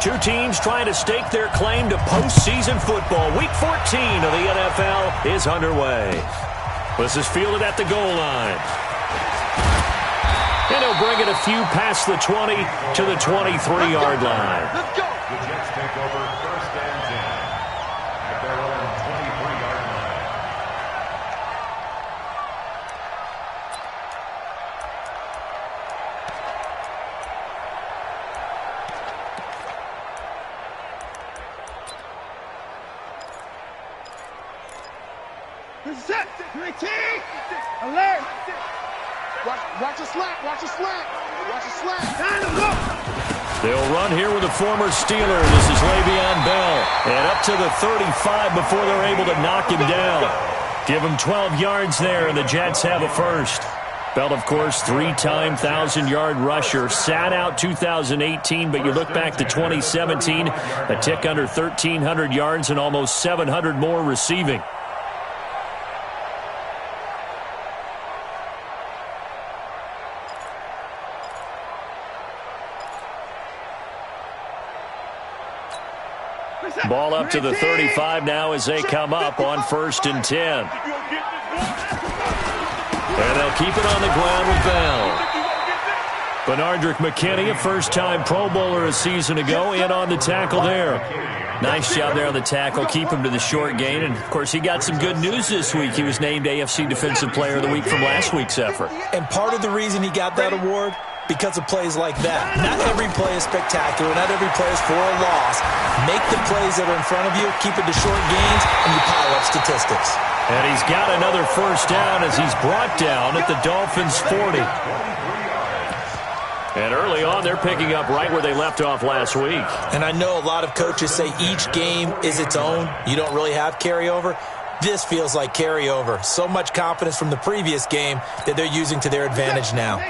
Two teams trying to stake their claim to postseason football. Week 14 of the NFL is underway. This is fielded at the goal line. And he'll bring it a few past the 20 to the 23-yard line. Let's go. The Jets take over first and 10 at their own 23-yard line. Set. Alert. Watch the slant. Watch the slant. Watch the slant. Time to go. They'll run here with a former Steeler. This is Le'Veon Bell. And up to the 35 before they're able to knock him down. Give him 12 yards there, and the Jets have a first. Bell, of course, three-time 1,000-yard rusher. Sat out 2018, but you look back to 2017, a tick under 1,300 yards and almost 700 more receiving. Ball up to the 35 now as they come up on 1st and 10. And they'll keep it on the ground with Bell. Benardrick McKinney, a first-time Pro Bowler a season ago, in on the tackle there. Nice job there on the tackle. Keep him to the short gain. And, of course, he got some good news this week. He was named AFC Defensive Player of the Week from last week's effort. And part of the reason he got that award, because of plays like that. Not every play is spectacular. Not every play is for a loss. Make the plays that are in front of you, keep it to short gains, and you pile up statistics. And he's got another first down as he's brought down at the Dolphins' 40. And early on, they're picking up right where they left off last week. And I know a lot of coaches say each game is its own. You don't really have carryover. This feels like carryover. So much confidence from the previous game that they're using to their advantage now.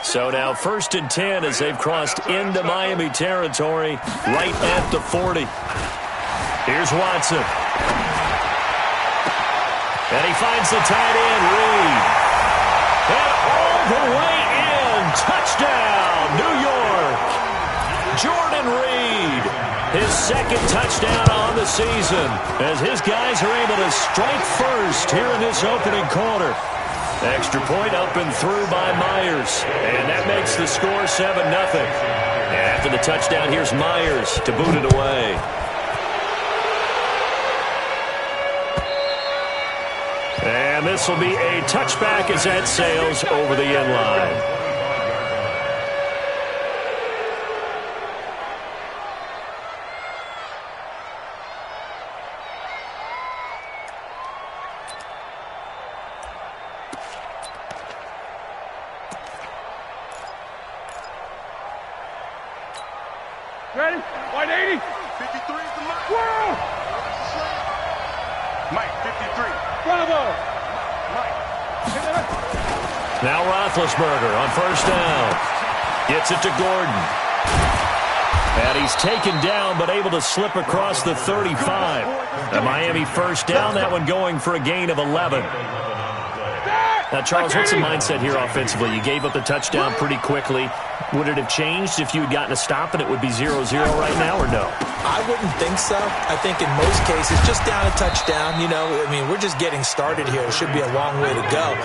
So now 1st and 10 as they've crossed into Miami territory right at the 40. Here's Watson. And he finds the tight end, Reed. And all the way in. Touchdown, New York. Jordan Reed. His second touchdown on the season as his guys are able to strike first here in this opening quarter. Extra point up and through by Myers. And that makes the score 7-0. After the touchdown, here's Myers to boot it away. And this will be a touchback as that sails over the end line. Ready? 180. 53 is the Mike. Whoa! Mike, 53. Bravo! Mike. Now Roethlisberger on first down. Gets it to Gordon. And he's taken down but able to slip across the 35. The Miami first down, that one going for a gain of 11. Now, Charles, what's the mindset here offensively? You gave up the touchdown pretty quickly. Would it have changed if you had gotten a stop and it would be 0-0 right now, or no? I wouldn't think so. I think in most cases, just down a touchdown, you know, I mean, we're just getting started here. It should be a long way to go.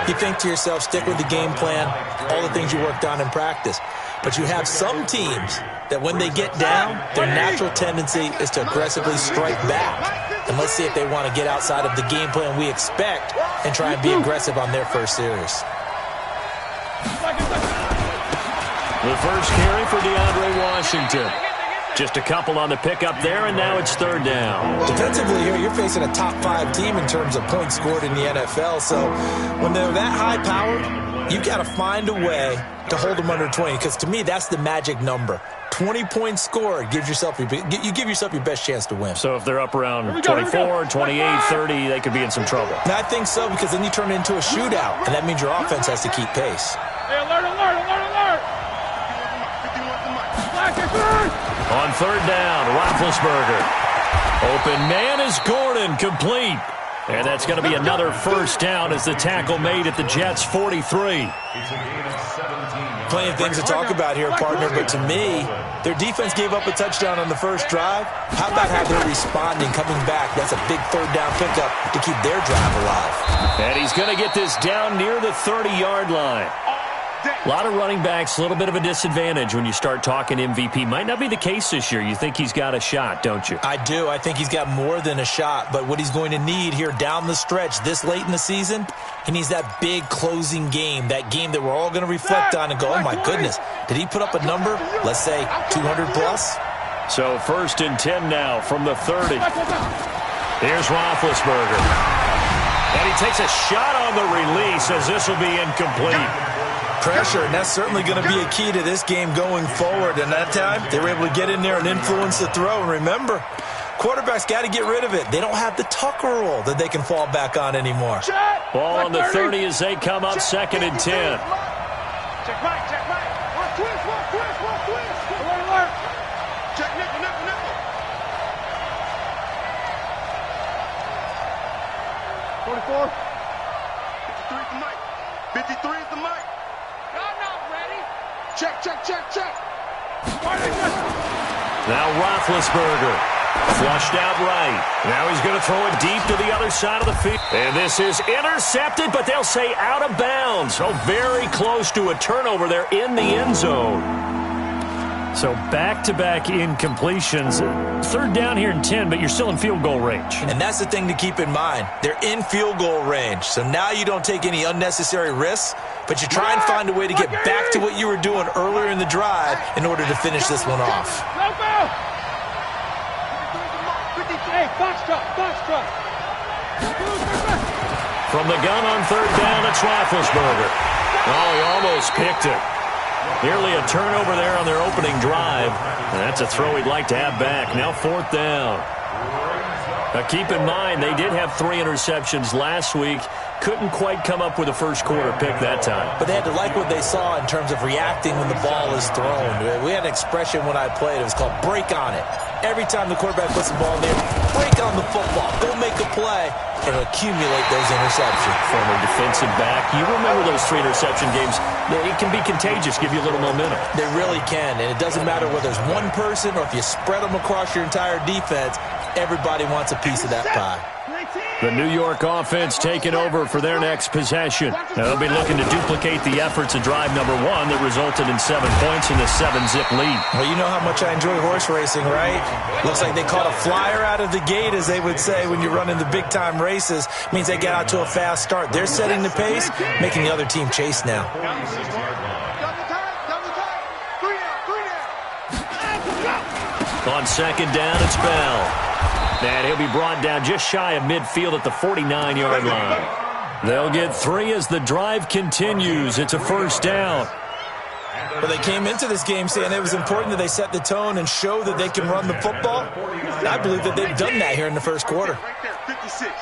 You think to yourself, stick with the game plan, all the things you worked on in practice. But you have some teams that when they get down, their natural tendency is to aggressively strike back. And let's see if they want to get outside of the game plan we expect and try and be aggressive on their first series. The first carry for DeAndre Washington. Just a couple on the pickup there, and now it's third down. Defensively here, you're facing a top-5 team in terms of points scored in the NFL. So when they're that high-powered, you've got to find a way to hold them under 20, because to me, that's the magic number. 20 points scored, you give yourself your best chance to win. So if they're up around 24, 28, 30, they could be in some trouble. And I think so, because then you turn it into a shootout, and that means your offense has to keep pace. Hey, alert, alert, alert, alert! On third down, Roethlisberger. Open man is Gordon, complete. And that's going to be another first down as the tackle made at the Jets' 43. It's a gain of 17. Plenty of things to talk about here, partner, but to me, their defense gave up a touchdown on the first drive. How about how they're responding, coming back? That's a big third down pickup to keep their drive alive. And he's going to get this down near the 30-yard line. A lot of running backs, a little bit of a disadvantage when you start talking MVP. Might not be the case this year. You think he's got a shot, don't you? I do. I think he's got more than a shot. But what he's going to need here down the stretch this late in the season, he needs that big closing game, that game that we're all going to reflect on and go, oh, my goodness, did he put up a number, let's say 200 plus? So 1st and 10 now from the 30. Here's Roethlisberger. And he takes a shot on the release as this will be incomplete. Pressure, and that's certainly going to be a key to this game going forward. And that time, they were able to get in there and influence the throw. And remember, quarterbacks got to get rid of it. They don't have the Tucker roll that they can fall back on anymore. Ball on the 30 as they come up 2nd and 10. Check right, check right. Twist. Alert. Check nickel. 44. 53 is the mic. 53 is the mic. Check. Now Roethlisberger, flushed out right. Now he's going to throw it deep to the other side of the field. And this is intercepted, but they'll say out of bounds. So very close to a turnover there in the end zone. So back-to-back incompletions. 3rd down here and 10, but you're still in field goal range. And that's the thing to keep in mind. They're in field goal range. So now you don't take any unnecessary risks, but you try and find a way to get back to what you were doing earlier in the drive in order to finish this one off. Hey, box truck. From the gun on 3rd down, it's Roethlisberger. Oh, he almost picked it. Nearly a turnover there on their opening drive. And that's a throw he'd like to have back. Now 4th down. Now keep in mind, they did have 3 interceptions last week. Couldn't quite come up with a first quarter pick that time. But they had to like what they saw in terms of reacting when the ball is thrown. We had an expression when I played. It was called break on it. Every time the quarterback puts the ball in there, break on the football. Go make a play and accumulate those interceptions. Former defensive back. You remember those 3 interception games. It can be contagious, give you a little momentum. They really can, and it doesn't matter whether it's one person or if you spread them across your entire defense. Everybody wants a piece of that pie. The New York offense taking over for their next possession. They'll be looking to duplicate the efforts of drive number 1 that resulted in 7 points in the 7-zip lead. Well, you know how much I enjoy horse racing, right? Looks like they caught a flyer out of the gate, as they would say when you're running the big-time races. Means they get out to a fast start. They're setting the pace, making the other team chase now. On 2nd down, it's Bell. And he'll be brought down just shy of midfield at the 49-yard line. They'll get 3 as the drive continues. It's a 1st down. Well, they came into this game saying it was important that they set the tone and show that they can run the football. I believe that they've done that here in the first quarter. Right there, 56.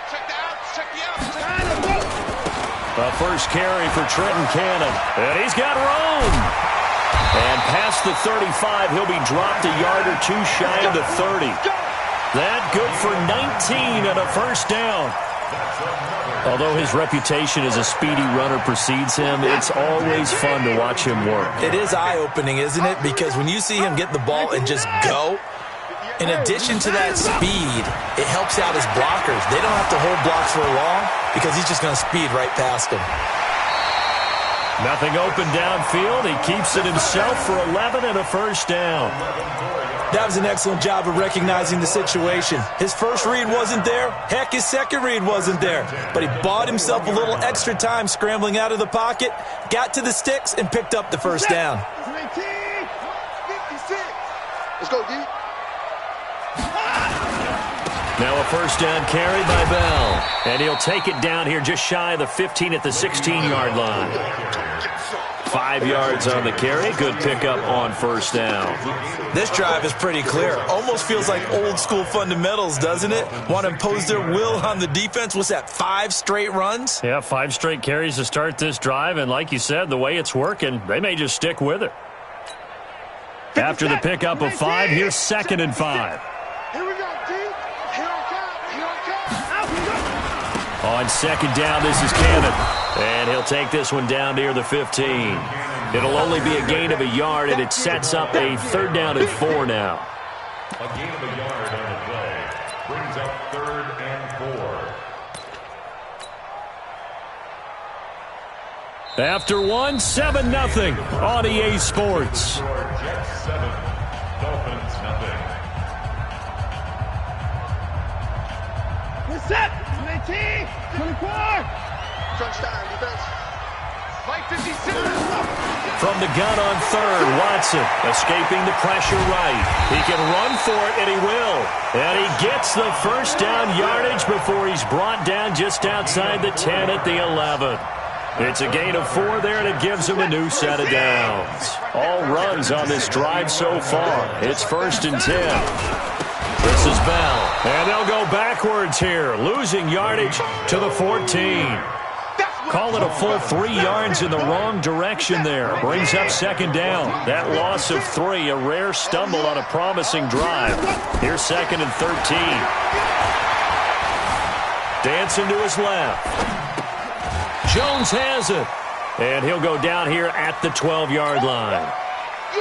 Check the out. A first carry for Trenton Cannon. And he's got room. And past the 35, he'll be dropped a yard or 2 shy of the 30. That good for 19 and a 1st down. Although his reputation as a speedy runner precedes him, it's always fun to watch him work. It is eye-opening, isn't it? Because when you see him get the ball and just go, in addition to that speed, it helps out his blockers. They don't have to hold blocks for long because he's just going to speed right past them. Nothing open downfield. He keeps it himself for 11 and a 1st down. That was an excellent job of recognizing the situation. His first read wasn't there. Heck, his second read wasn't there. But he bought himself a little extra time scrambling out of the pocket, got to the sticks, and picked up the 1st down. 56. Let's go, D. Now a 1st down carry by Bell. And he'll take it down here just shy of the 15 at the 16-yard line. 5 yards on the carry. Good pickup on 1st down. This drive is pretty clear. Almost feels like old school fundamentals, doesn't it? Want to impose their will on the defense. What's that, 5 straight runs? Yeah, 5 straight carries to start this drive. And like you said, the way it's working, they may just stick with it. After the pickup of 5, here's 2nd and 5. Here we go, D. Here I come. On second down, this is Cannon. And he'll take this one down near the 15. It'll only be a gain of a yard, and it sets up a 3rd down and 4 now. A gain of a yard on the play brings up 3rd and 4. After 1, 7-0 on EA Sports. Jets 7, Dolphins 0. We're set. 19, 24. Touchdown, defense. Mike 56. From the gun on 3rd, Watson escaping the pressure right. He can run for it, and he will. And he gets the 1st down yardage before he's brought down just outside the 10 at the 11. It's a gain of 4 there, and it gives him a new set of downs. All runs on this drive so far. It's 1st and 10. This is Bell, and they'll go backwards here, losing yardage to the 14. Call it a full 3 yards in the wrong direction there. Brings up 2nd down. That loss of 3, a rare stumble on a promising drive. Here's 2nd and 13. Dancing to his left. Jones has it. And he'll go down here at the 12-yard line.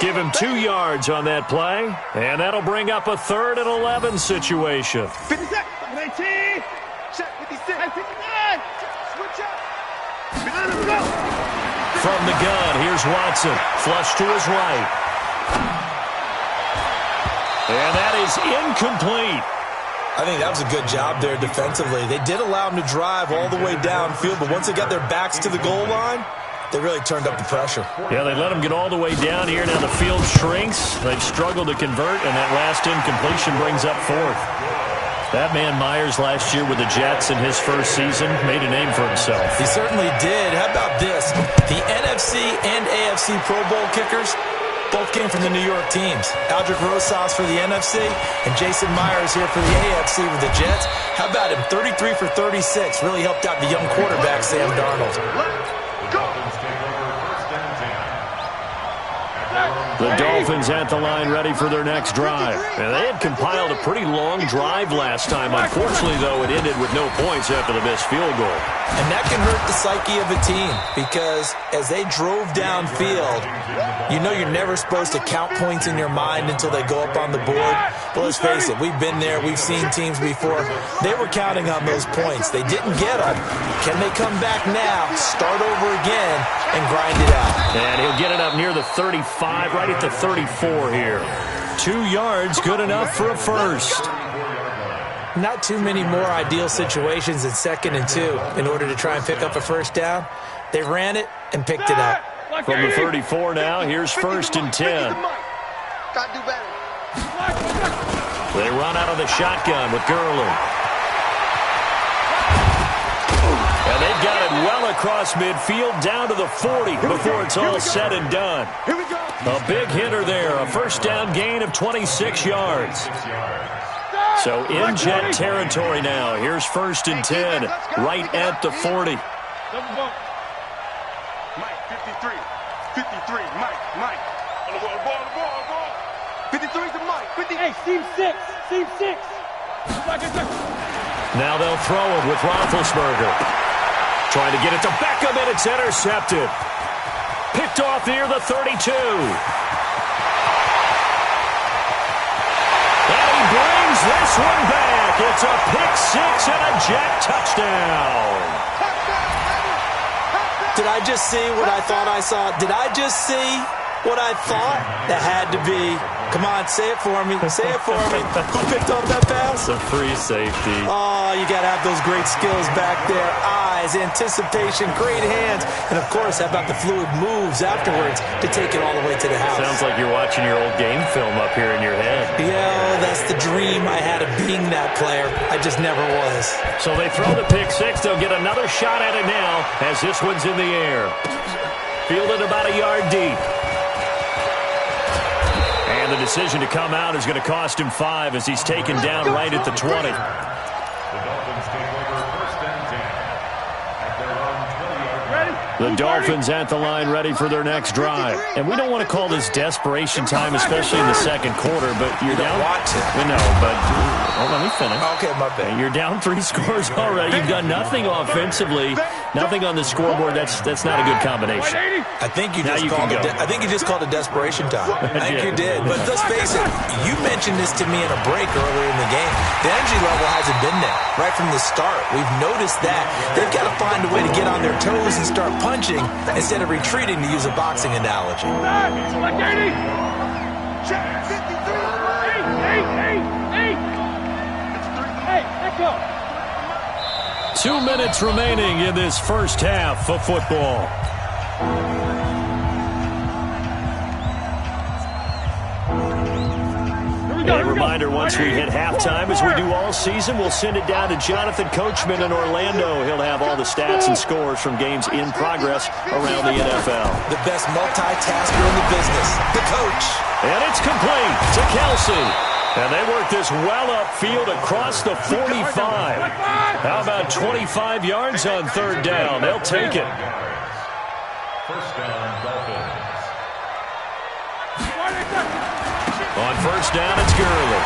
Give him 2 yards on that play, and that'll bring up a 3rd and 11 situation. 56, 19, 56, 59. Switch up. From the gun, here's Watson. Flush to his right. And that is incomplete. I think that was a good job there defensively. They did allow him to drive all the way downfield, but once they got their backs to the goal line, they really turned up the pressure. Yeah, they let him get all the way down here. Now the field shrinks. They've struggled to convert, and that last incompletion brings up 4th. That man Myers last year with the Jets in his first season made a name for himself. He certainly did. How about this? The NFC and AFC Pro Bowl kickers both came from the New York teams. Aldrick Rosas for the NFC and Jason Myers here for the AFC with the Jets. How about him? 33 for 36. Really helped out the young quarterback, Sam Darnold. The Dolphins at the line ready for their next drive. And they had compiled a pretty long drive last time. Unfortunately, though, it ended with no points after the missed field goal. And that can hurt the psyche of a team because as they drove downfield, you know you're never supposed to count points in your mind until they go up on the board. But let's face it, we've been there. We've seen teams before. They were counting on those points. They didn't get them. Can they come back now, start over again, and grind it out? And he'll get it up near the 35, right at the 34 here. 2 yards, good enough for a first. Not too many more ideal situations than 2nd and 2 in order to try and pick up a first down. They ran it and picked it up. From the 34 now, here's 1st and 10. They run out of the shotgun with Gurley. And they've got it well across midfield down to the 40 before it's all said and done. A big hitter there, a first down gain of 26 yards. So in Jet territory now. Here's 1st and 10, right at the 40. Mike, 53, 53, Mike. On the ball. 53 to Mike. 50. Hey, seam 6. Now they'll throw it with Roethlisberger. Trying to get it to Beckham, and it's intercepted. Picked off near the 32. And he brings this one back. It's a pick 6 and a Jet touchdown. Did I just see what I thought I saw? Did I just see what I thought? That had to be. Come on, say it for me. Say it for me. Who picked up that pass? It's a free safety. Oh, you got to have those great skills back there. Eyes, anticipation, great hands. And, of course, how about the fluid moves afterwards to take it all the way to the house? Sounds like you're watching your old game film up here in your head. Yeah, that's the dream I had of being that player. I just never was. So they throw the pick 6. They'll get another shot at it now as this one's in the air. Fielded about a yard deep. And the decision to come out is going to cost him 5 as he's taken down right at the 20. The Dolphins take over 1st and 10 at their own 20-yard line. Ready? The Dolphins at the line ready for their next drive. And we don't want to call this desperation time, especially in the second quarter, but you're down. Want to. We know, but let me finish. Okay, my bad. You're down 3 scores already. You've done nothing offensively, nothing on the scoreboard. That's not a good combination. I think you just called it desperation time. I think you did. But let's face it, you mentioned this to me in a break earlier in the game. The energy level hasn't been there right from the start. We've noticed that. They've got to find a way to get on their toes and start punching instead of retreating, to use a boxing analogy. Let's go. 2 minutes remaining in this first half of football. A reminder, once we hit halftime, as we do all season, we'll send it down to Jonathan Coachman in Orlando. He'll have all the stats and scores from games in progress around the NFL. The best multitasker in the business, the coach. And it's complete to Kelsey. And they work this well upfield across the 45. How about 25 yards on third down? They'll take it. First down, Dolphins. On first down, it's Gurley.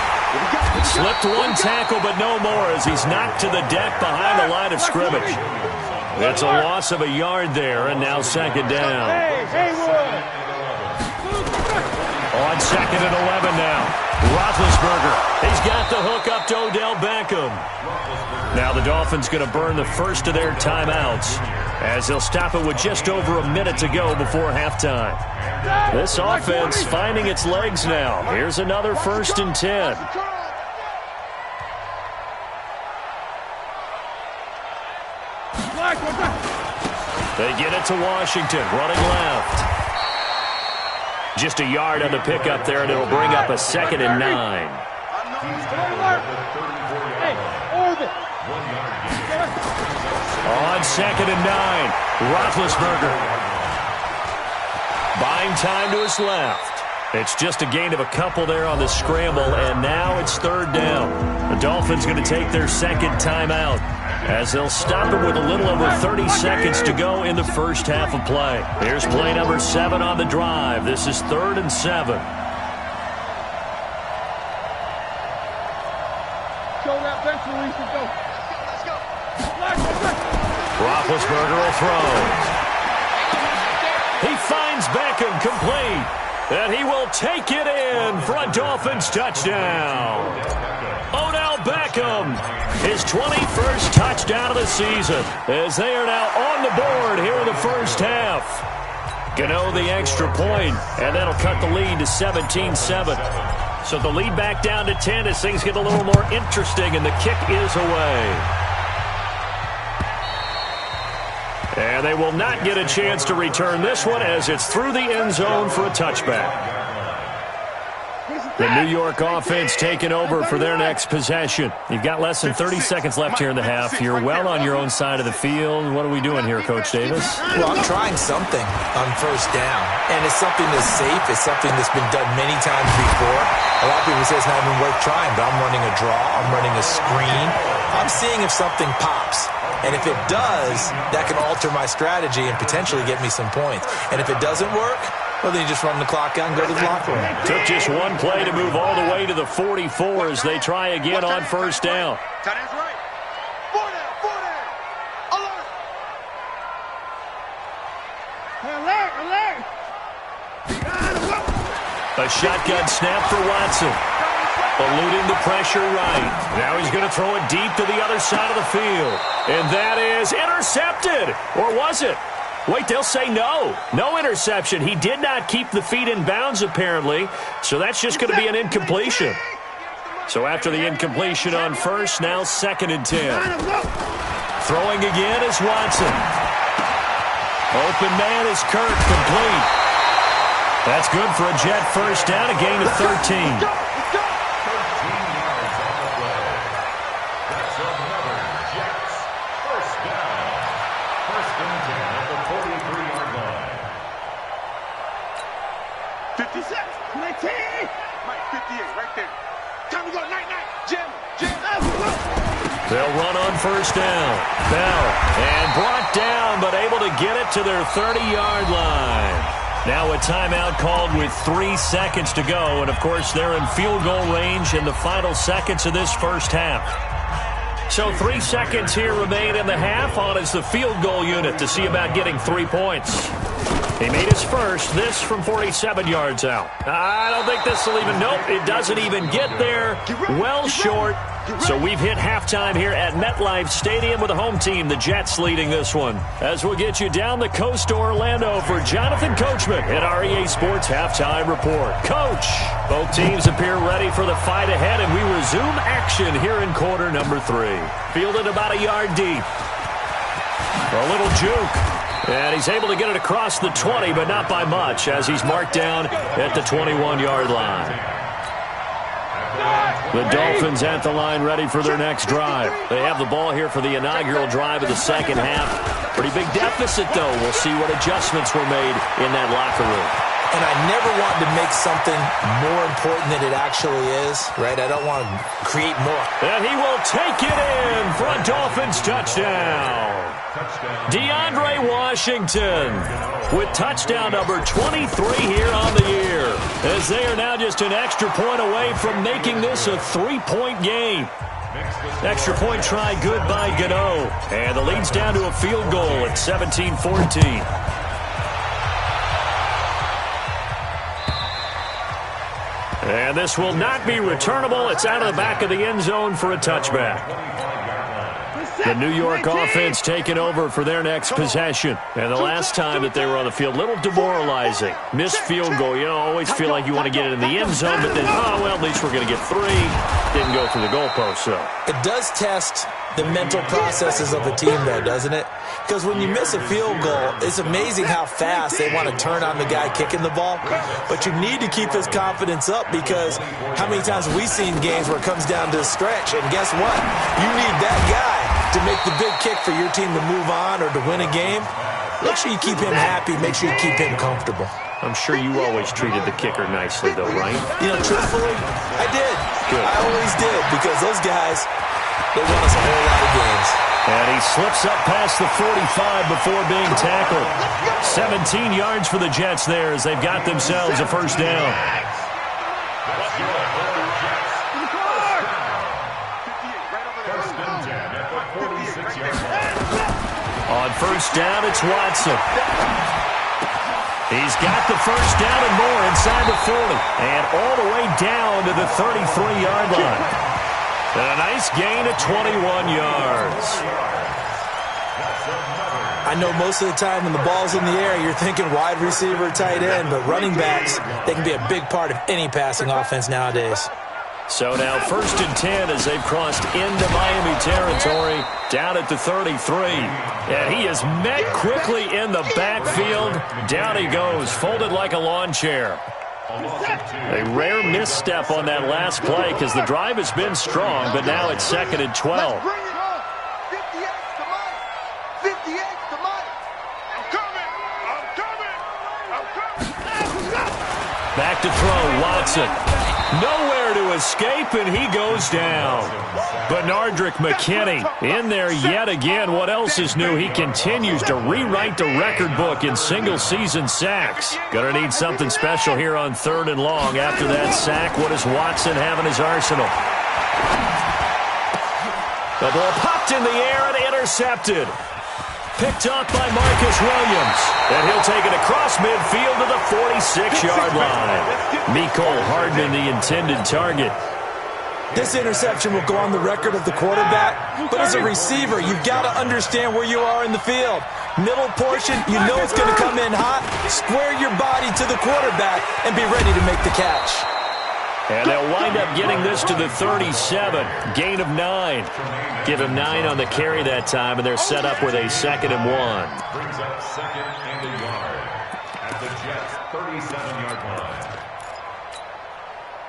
Slipped one tackle, but no more as he's knocked to the deck behind the line of scrimmage. It's a loss of a yard there, and now second down. On second and 11 now. Roethlisberger. He's got the hook up to Odell Beckham. Now the Dolphins going to burn the first of their timeouts as they'll stop it with just over a minute to go before halftime. This offense finding its legs now. Here's another 1st and 10. They get it to Washington, running left. Just a yard on the pickup there, and it'll bring up a 2nd and 9. On 2nd and 9, Roethlisberger. Buying time to his left. It's just a gain of a couple there on the scramble, and now it's third down. The Dolphins going to take their second timeout as they'll stop it with a little over 30 seconds to go in the first half of play. Here's play number 7 on the drive. This is 3rd and 7. Roethlisberger will throw. He finds Beckham complete. And he will take it in for a Dolphins touchdown. Odell Beckham, his 21st touchdown of the season, as they are now on the board here in the first half. Gano the extra point, and that'll cut the lead to 17-7. So the lead back down to 10 as things get a little more interesting, and the kick is away. And they will not get a chance to return this one as it's through the end zone for a touchback. The New York offense taking over for their next possession. You've got less than 30 seconds left here in the half. You're well on your own side of the field. What are we doing here, Coach Davis? Well, I'm trying something on first down, and it's something that's safe. It's something that's been done many times before. A lot of people say it's not even worth trying, but I'm running a draw. I'm running a screen. I'm seeing if something pops. And if it does, that can alter my strategy and potentially get me some points. And if it doesn't work, well, then you just run the clock out and go to the locker room. Took just one play to move all the way to the 44 as they try again on first down. Tight end's right. 4 down. Alert. A shotgun snap for Watson. Eluding the pressure right. Now he's going to throw it deep to the other side of the field. And that is intercepted. Or was it? Wait, they'll say no. No interception. He did not keep the feet in bounds, apparently. So that's just going to be an incompletion. So after the incompletion on first, now 2nd and 10. Throwing again is Watson. Open man is Kirk, complete. That's good for a Jet first down, a gain of 13. They'll run on first down. Bell, and brought down, but able to get it to their 30-yard line. Now a timeout called with 3 seconds to go, and of course they're in field goal range in the final seconds of this first half. So 3 seconds here remain in the half. On is the field goal unit to see about getting 3 points. He made his first, this from 47 yards out. I don't think this will even, nope, it doesn't even get there. Well short. So we've hit halftime here at MetLife Stadium with the home team, the Jets, leading this one. As we'll get you down the coast to Orlando for Jonathan Coachman at REA Sports Halftime Report. Coach, both teams appear ready for the fight ahead, and we resume action here in quarter number 3. Fielded about a yard deep. A little juke. And he's able to get it across the 20, but not by much, as he's marked down at the 21-yard line. The Dolphins at the line, ready for their next drive. They have the ball here for the inaugural drive of the second half. Pretty big deficit, though. We'll see what adjustments were made in that locker room. And I never want to make something more important than it actually is, right? I don't want to create more. And he will take it in for a Dolphins touchdown. DeAndre Washington with touchdown number 23 here on the year, as they are now just an extra point away from making this a 3-point game. Extra point try good by Gano, and the lead's down to a field goal at 17-14. And this will not be returnable. It's out of the back of the end zone for a touchback. The New York offense taking over for their next possession. And the last time that they were on the field, a little demoralizing. Missed field goal. You know, always feel like you want to get it in the end zone, but then, oh, well, at least we're going to get 3. Didn't go through the goalpost, so. It does test the mental processes of a team, though, doesn't it? Because when you miss a field goal, it's amazing how fast they want to turn on the guy kicking the ball. But you need to keep his confidence up, because how many times have we seen games where it comes down to a stretch, and guess what? You need that guy to make the big kick for your team to move on or to win a game. Make sure you keep him happy. Make sure you keep him comfortable. I'm sure you always treated the kicker nicely, though, right? You know, truthfully, I did. Good. I always did, because those guys, they won us a whole lot of games. And he slips up past the 45 before being tackled. 17 yards for the Jets there as they've got themselves a first down. On first down, it's Watson. He's got the first down and more inside the 40. And all the way down to the 33-yard line. And a nice gain of 21 yards. I know most of the time when the ball's in the air, you're thinking wide receiver, tight end, but running backs, they can be a big part of any passing offense nowadays. So now first and 10 as they've crossed into Miami territory, down at the 33. And he is met quickly in the backfield. Down he goes, folded like a lawn chair. A rare misstep on that last play because the drive has been strong, but now it's 2nd and 12. Back to throw, Watson. Nowhere to escape, and he goes down. Benardrick McKinney in there yet again. What else is new? He continues to rewrite the record book in single-season sacks. Gonna need something special here on 3rd and long. After that sack, what does Watson have in his arsenal? The ball popped in the air and intercepted. Picked up by Marcus Williams. And he'll take it across midfield to the 46-yard line. Mecole Hardman, the intended target. This interception will go on the record of the quarterback, but as a receiver, you've got to understand where you are in the field. Middle portion, you know it's going to come in hot. Square your body to the quarterback and be ready to make the catch. And they'll wind up getting this to the 37. Gain of 9. Give him 9 on the carry that time, and they're set up with a 2nd and 1. Brings up 2nd and a yard at the Jets' 37-yard line.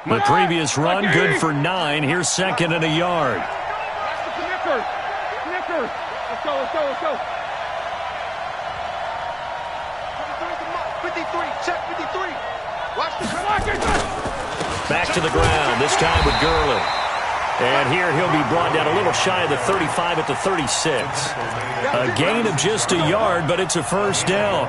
The previous run, good for 9. Here's 2nd and a yard. Let's go. 53, check 53. Watch the Back to the ground, this time with Gurley. And here he'll be brought down a little shy of the 35 at the 36. A gain of just a yard, but it's a first down.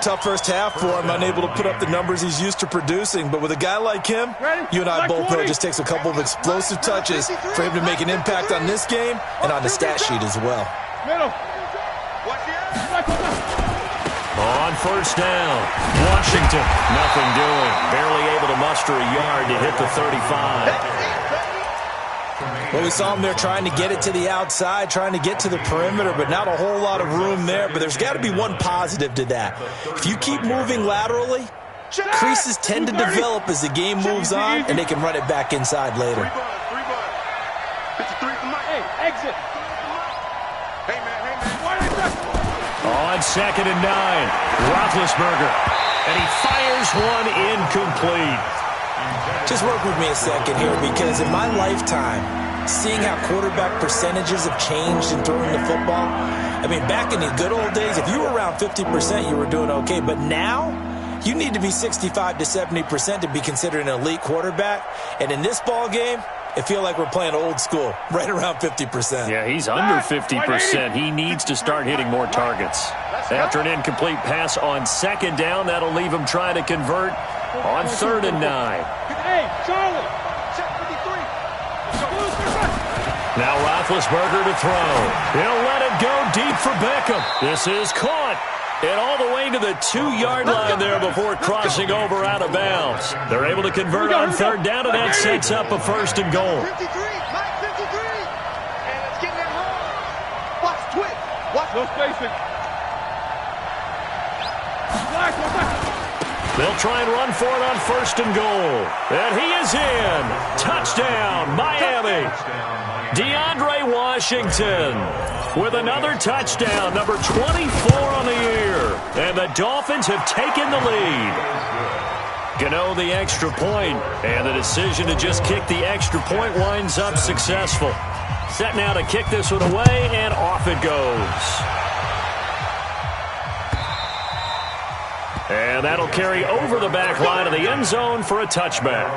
Tough first half for him, unable to put up the numbers he's used to producing. But with a guy like him, you and I both know it just takes a couple of explosive touches for him to make an impact on this game and on the stat sheet as well. On first down, Washington, nothing doing. Barely able to muster a yard to hit the 35. Well, we saw him there trying to get it to the outside, trying to get to the perimeter, but not a whole lot of room there. But there's got to be one positive to that. If you keep moving laterally, creases tend to develop as the game moves on, and they can run it back inside later. Exit. On 2nd and 9, Roethlisberger, and he fires one incomplete. Just work with me a second here, because in my lifetime, seeing how quarterback percentages have changed in throwing the football, I mean, back in the good old days, if you were around 50%, you were doing okay. But now, you need to be 65 to 70% to be considered an elite quarterback. And in this ball game, it feels like we're playing old school, right around 50%. Yeah, he's under 50%. He needs to start hitting more targets. After an incomplete pass on 2nd down, that'll leave him trying to convert on 3rd and 9. Hey, Charlie, check 53. Now Roethlisberger to throw. He'll let it go deep for Beckham. This is caught. And all the way to the 2-yard line there before crossing over out of bounds. They're able to convert on 3rd down, and that sets up a 1st and goal. 53, Mike 53. And it's getting that home. Watch twitch. Watch. No spacing. They'll try and run for it on 1st and goal. And he is in. Touchdown, Miami. DeAndre Washington with another touchdown, number 24 on the year. And the Dolphins have taken the lead. Gano the extra point, and the decision to just kick the extra point winds up successful. Set now to kick this one away, and off it goes. And that'll carry over the back line of the end zone for a touchback.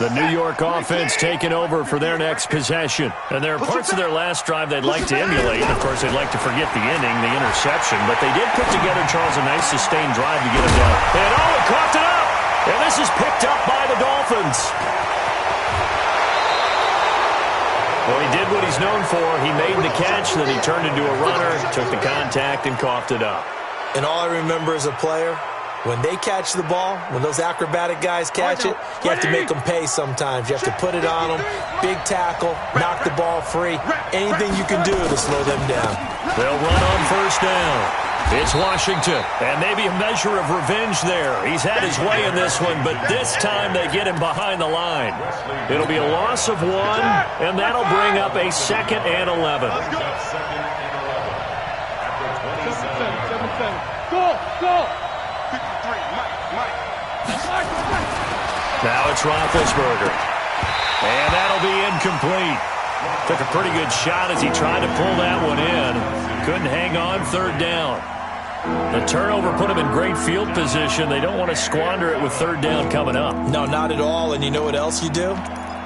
The New York offense taking over for their next possession. And there are parts of their last drive they'd like to emulate. Of course, they'd like to forget the inning, the interception. But they did put together, Charles, a nice sustained drive to get him down. And oh, it coughed it up! And this is picked up by the Dolphins. Well, he did what he's known for. He made the catch, then he turned into a runner, took the contact, and coughed it up. And all I remember as a player, when they catch the ball, when those acrobatic guys catch it, you have to make them pay sometimes. You have to put it on them, big tackle, knock the ball free, anything you can do to slow them down. They'll run on 1st down. It's Washington, and maybe a measure of revenge there. He's had his way in this one, but this time they get him behind the line. It'll be a loss of 1, and that'll bring up a 2nd and 11. Go! Now it's Roethlisberger. And that'll be incomplete. Took a pretty good shot as he tried to pull that one in. Couldn't hang on 3rd down. The turnover put him in great field position. They don't want to squander it with 3rd down coming up. No, not at all. And you know what else you do?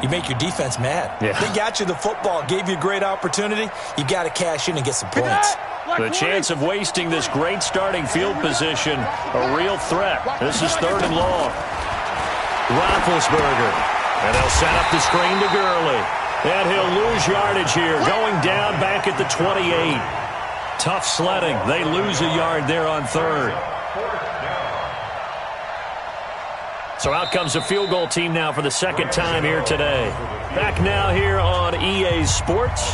You make your defense mad. Yeah. They got you the football, gave you a great opportunity. You got to cash in and get some points. The chance of wasting this great starting field position, a real threat. This is 3rd and long. Roethlisberger. And they'll set up the screen to Gurley. And he'll lose yardage here, going down back at the 28. Tough sledding. They lose a yard there on 3rd. So out comes a field goal team now for the 2nd time here today. Back now here on EA Sports.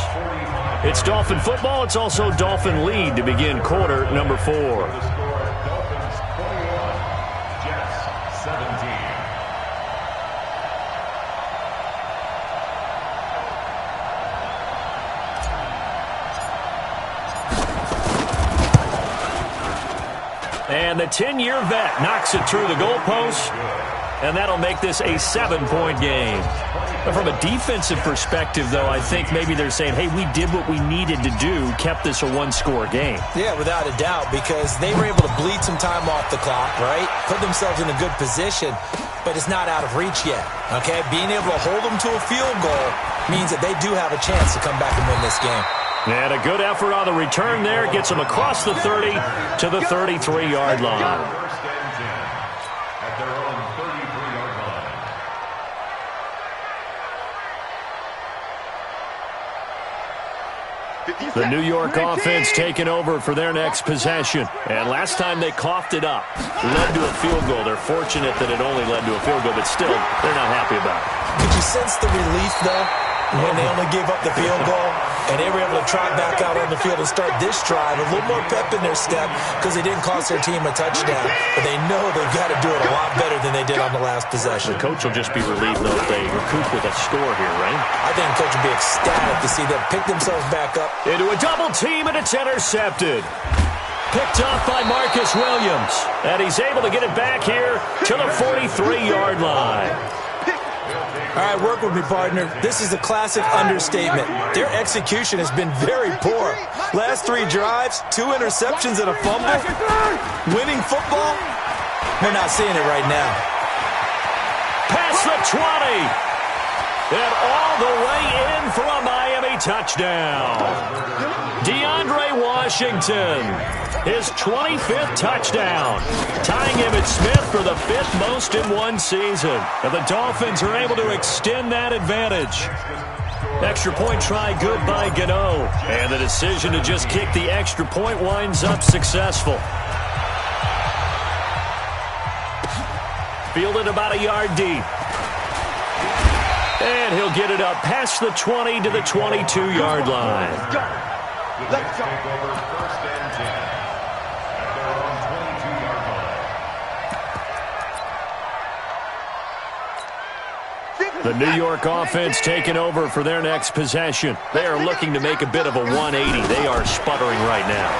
It's Dolphin football. It's also Dolphin lead to begin quarter number 4. Dolphins 21, Jets 17. And the 10-year vet knocks it through the goalpost, and that'll make this a 7-point game. But from a defensive perspective, though, I think maybe they're saying, hey, we did what we needed to do, kept this a one-score game. Yeah, without a doubt, because they were able to bleed some time off the clock, right? Put themselves in a good position, but it's not out of reach yet, okay? Being able to hold them to a field goal means that they do have a chance to come back and win this game. And a good effort on the return there. Gets them across the 30 to the 33-yard line. First and 10 at their own 33-yard line. The New York offense taking over for their next possession. And last time they coughed it up, led to a field goal. They're fortunate that it only led to a field goal, but still, they're not happy about it. Could you sense the relief, though, when they only gave up the field goal and they were able to trot back out on the field and start this drive, a little more pep in their step because they didn't cost their team a touchdown. But they know they've got to do it a lot better than they did on the last possession. The coach will just be relieved, though, if they recoup with a score here, right? I think the coach will be ecstatic to see them pick themselves back up. Into a double team, and it's intercepted. Picked off by Marcus Williams. And he's able to get it back here to the 43-yard line. All right, work with me, partner. This is a classic understatement. Their execution has been very poor. Last 3 drives, 2 interceptions and a fumble. Winning football? We're not seeing it right now. Past the 20. And all the way in for a Miami touchdown. DeAndre Washington, his 25th touchdown, tying Emmitt Smith for the 5th most in one season. And the Dolphins are able to extend that advantage. Extra point try good by Gano. And the decision to just kick the extra point winds up successful. Fielded about a yard deep. And he'll get it up past the 20 to the 22-yard line. Let's take over first and 10 at their own 22-yard line. The New York offense taking over for their next possession. They are looking to make a bit of a 180. They are sputtering right now.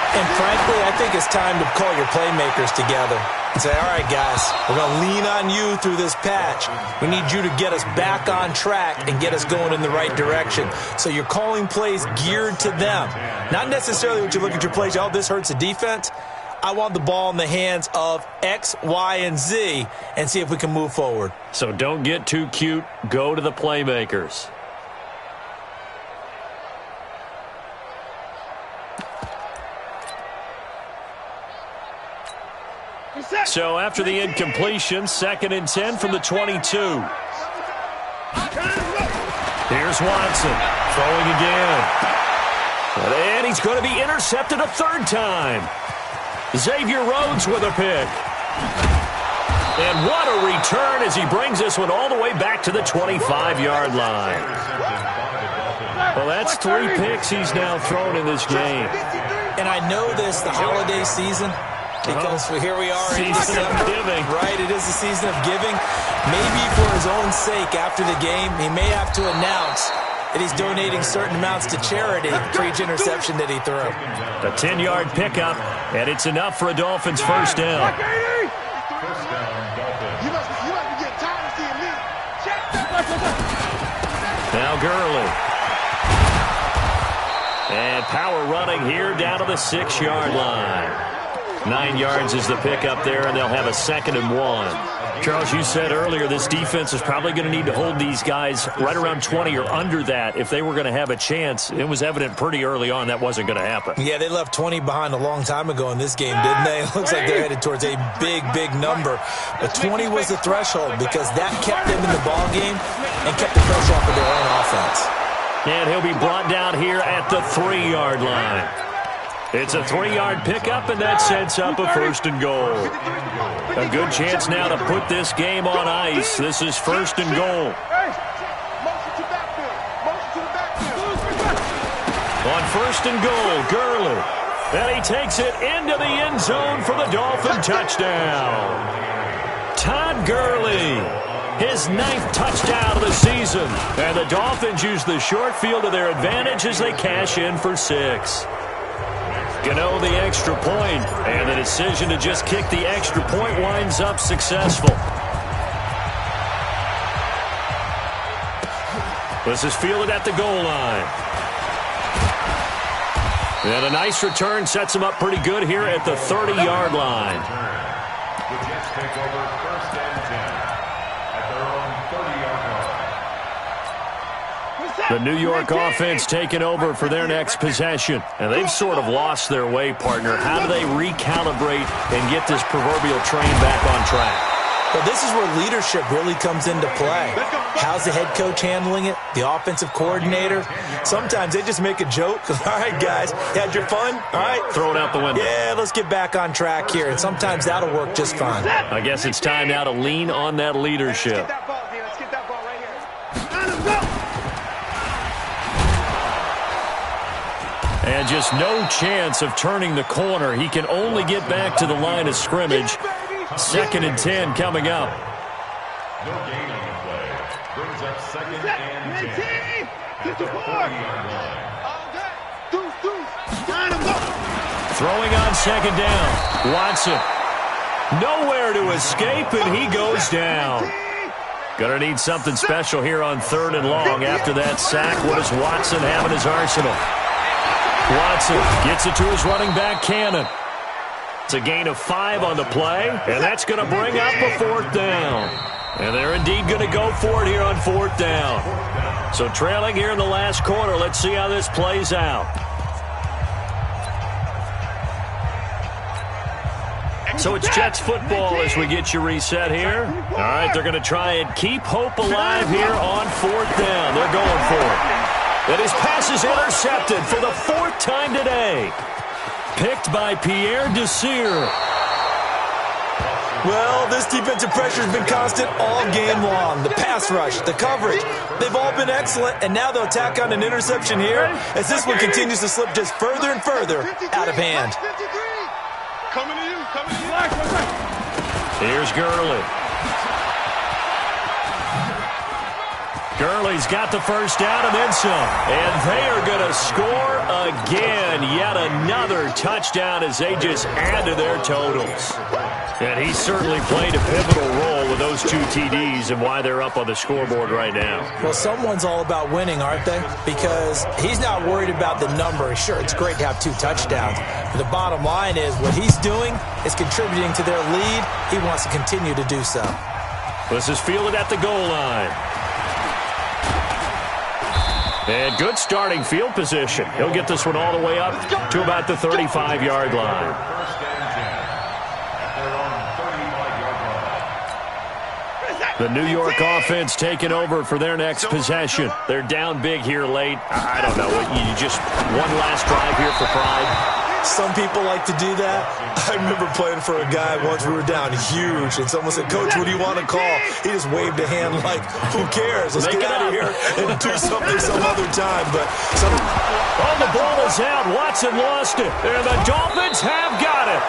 And frankly, I think it's time to call your playmakers together and say, all right, guys, we're going to lean on you through this patch. We need you to get us back on track and get us going in the right direction. So you're calling plays geared to them. Not necessarily what you look at your plays, oh, this hurts the defense. I want the ball in the hands of X, Y, and Z and see if we can move forward. So don't get too cute. Go to the playmakers. So after the incompletion, 2nd and 10 from the 22. Here's Watson throwing again. And he's going to be intercepted a 3rd time. Xavier Rhodes with a pick. And what a return as he brings this one all the way back to the 25-yard line. Well, that's 3 picks he's now thrown in this game. And I know this, the holiday season, because here we are in December, right? It is the season of giving. Maybe for his own sake, after the game, he may have to announce that he's donating certain amounts to charity for each interception that he threw. A 10-yard pickup, and it's enough for a Dolphins first down. Now Gurley. And power running here down to the 6-yard line. 9 yards is the pickup there, and they'll have a 2nd and 1. Charles, you said earlier this defense is probably going to need to hold these guys right around 20 or under that if they were going to have a chance. It was evident pretty early on that wasn't going to happen. Yeah, they left 20 behind a long time ago in this game, didn't they? It looks like they're headed towards a big, big number. But 20 was the threshold because that kept them in the ball game and kept the pressure off of their own offense. And he'll be brought down here at the 3-yard line. It's a 3-yard pickup, and that sets up a 1st and goal. A good chance now to put this game on ice. This is 1st and goal. On 1st and goal, Gurley. And he takes it into the end zone for the Dolphin touchdown. Todd Gurley, his 9th touchdown of the season. And the Dolphins use the short field to their advantage as they cash in for 6. Gano the extra point, and the decision to just kick the extra point winds up successful. This is fielded at the goal line. And a nice return sets him up pretty good here at the 30-yard line. The Jets take over 1st and 10 at their own 30-yard line. The New York offense taking over for their next possession. And they've sort of lost their way, partner. How do they recalibrate and get this proverbial train back on track? Well, this is where leadership really comes into play. How's the head coach handling it? The offensive coordinator? Sometimes they just make a joke. All right, guys, had your fun? All right. Throw it out the window. Yeah, let's get back on track here. And sometimes that'll work just fine. I guess it's time now to lean on that leadership. Let's get that ball right here. And just no chance of turning the corner. He can only get back to the line of scrimmage. 2nd and 10 coming up. No gain on the play. Brings up 2nd and 10 at the 40-yard line. Throwing on 2nd down. Watson. Nowhere to escape, and he goes down. Gonna need something special here on 3rd and long after that sack. What does Watson have in his arsenal? Watson gets it to his running back, Cannon. It's a gain of 5 on the play, and that's going to bring up a 4th down. And they're indeed going to go for it here on 4th down. So trailing here in the last quarter, let's see how this plays out. So it's Jets football as we get you reset here. All right, they're going to try and keep hope alive here on 4th down. They're going for it. And his pass is intercepted for the 4th time today. Picked by Pierre Desir. Well, this defensive pressure has been constant all game long. The pass rush, the coverage, they've all been excellent, and now they'll tack on an interception here as this one continues to slip just further and further out of hand. Coming to you. Here's Gurley. Gurley's got the 1st down and then some. And they are going to score again. Yet another touchdown as they just add to their totals. And he certainly played a pivotal role with those 2 TDs and why they're up on the scoreboard right now. Well, someone's all about winning, aren't they? Because he's not worried about the number. Sure, it's great to have 2 touchdowns. But the bottom line is what he's doing is contributing to their lead. He wants to continue to do so. This is fielded at the goal line. And good starting field position. He'll get this one all the way up to about the 35-yard line. 1st and 10 at their own 35-yard line. The New York offense taking over for their next possession. They're down big here late. I don't know. You just one last drive here for pride. Some people like to do that. I remember playing for a guy once. We were down huge, and someone said, "Coach, what do you want to call?" He just waved a hand like, "Who cares? Let's get out of here and do something some other time." But the ball is out. Watson lost it, and the Dolphins have got it.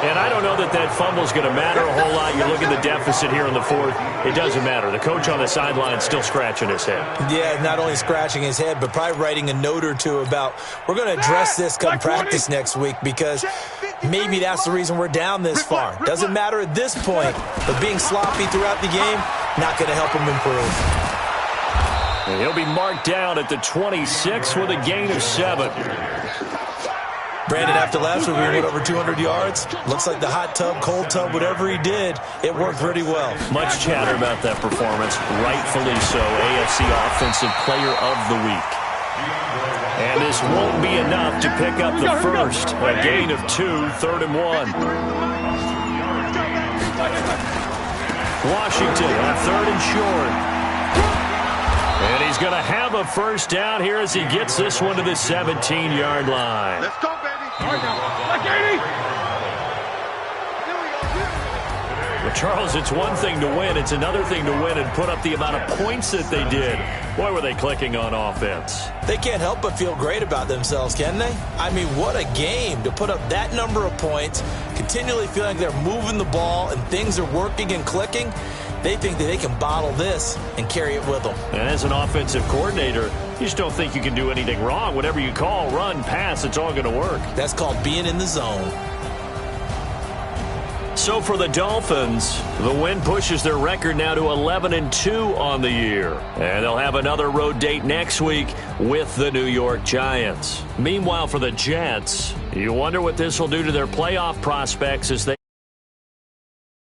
And I don't know that fumble is going to matter a whole lot. You look at the deficit here in the 4th. It doesn't matter. The coach on the sideline is still scratching his head. Yeah, not only scratching his head, but probably writing a note or two about, we're going to address this come practice next week because maybe that's the reason we're down this far. Doesn't matter at this point, but being sloppy throughout the game, not going to help him improve. And he'll be marked down at the 26 with a gain of 7. Brandon, after last week, we went over 200 yards. Looks like the hot tub, cold tub, whatever he did, it worked pretty well. Much chatter about that performance, rightfully so. AFC Offensive Player of the Week. And this won't be enough to pick up the first. A gain of 2, 3rd and 1. Washington on 3rd and short. And he's going to have a 1st down here as he gets this one to the 17-yard line. Let's go, baby. Well, Charles, it's one thing to win. It's another thing to win and put up the amount of points that they did. Boy, were they clicking on offense. They can't help but feel great about themselves, can they? I mean, what a game to put up that number of points, continually feeling like they're moving the ball and things are working and clicking. They think that they can bottle this and carry it with them. And as an offensive coordinator, you just don't think you can do anything wrong. Whatever you call, run, pass, it's all going to work. That's called being in the zone. So for the Dolphins, the win pushes their record now to 11-2 on the year. And they'll have another road date next week with the New York Giants. Meanwhile, for the Jets, you wonder what this will do to their playoff prospects as they